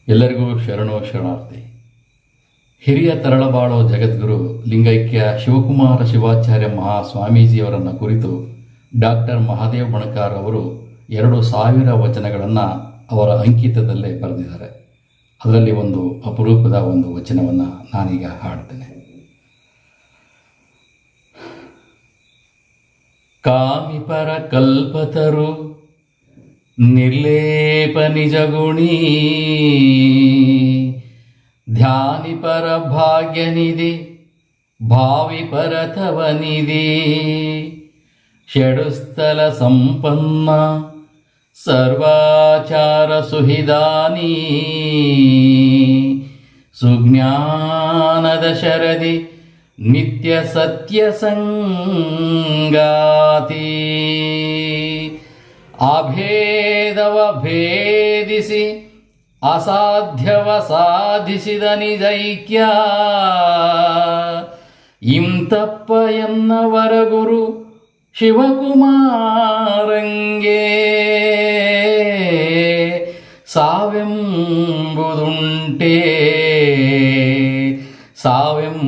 ಎಲ್ಲರಿಗೂ ಶರಣಾರ್ಥಿ. ಹಿರಿಯ ತರಳಬಾಳೋ ಜಗದ್ಗುರು ಲಿಂಗೈಕ್ಯ ಶಿವಕುಮಾರ ಶಿವಾಚಾರ್ಯ ಮಹಾಸ್ವಾಮೀಜಿಯವರನ್ನು ಕುರಿತು ಡಾಕ್ಟರ್ ಮಹಾದೇವ್ ಬಣಕಾರ್ ಅವರು 2000 ವಚನಗಳನ್ನು ಅವರ ಅಂಕಿತದಲ್ಲೇ ಬರೆದಿದ್ದಾರೆ. ಅದರಲ್ಲಿ ಒಂದು ಅಪರೂಪದ ಒಂದು ವಚನವನ್ನು ನಾನೀಗ ಹಾಡ್ತೇನೆ. ಕಾಮಿಪರ ಕಲ್ಪತರು ನಿರ್ಲೇಪ ನಿಜಗುಣಿ ಧ್ಯಾನಿಪರ ಭಾಗ್ಯನಿಧಿ ಭಾವಿಪರ ತವನಿಧಿ ಷಡುಸ್ಥಲ ಸಂಪನ್ನ ಸರ್ವಾಚಾರ ಸುಹಿದಾನಿ ಸುಜ್ಞಾನದ ಶರದಿ ನಿತ್ಯ ಸತ್ಯ ಸಂಗಾತಿ ಅಭೇದವ ಭೇದಿಸಿ ಅಸಾಧ್ಯವ ಸಾಧಿಸಿದ ನಿಜೈಕ್ಯ ಇಂತಪ್ಪ ಎನ್ನವರ ಗುರು ಶಿವಕುಮಾರಂಗೆ ಸಾವೆಂಬುದುಂಟೆ ಸಾವೆಂಬುದುಂಟೆ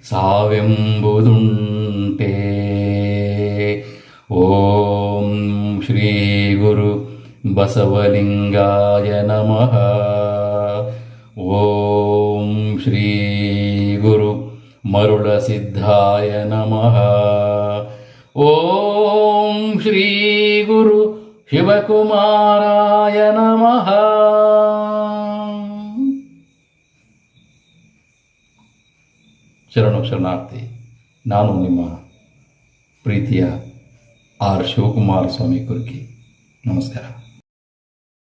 ಸಾವೆಂಬುದುಂಟೆ. ಓಂ ಶ್ರೀ ಗುರು ಬಸವಲಿಂಗಾಯ ನಮಃ. ಓಂ ಶ್ರೀ ಗುರು ಮರುಳಸಿದ್ಧಾಯ ನಮಃ. ಓಂ ಶ್ರೀ ಗುರು ಶಿವಕುಮಾರಾಯ ನಮಃ. ಶರಣಾರ್ಥಿ. ನಾನು ನಿಮ್ಮ ಪ್ರೀತಿಯ ಆರ್ ಶಿವಕುಮಾರ ಸ್ವಾಮಿ ಕುರ್ಕಿ. ನಮಸ್ಕಾರ.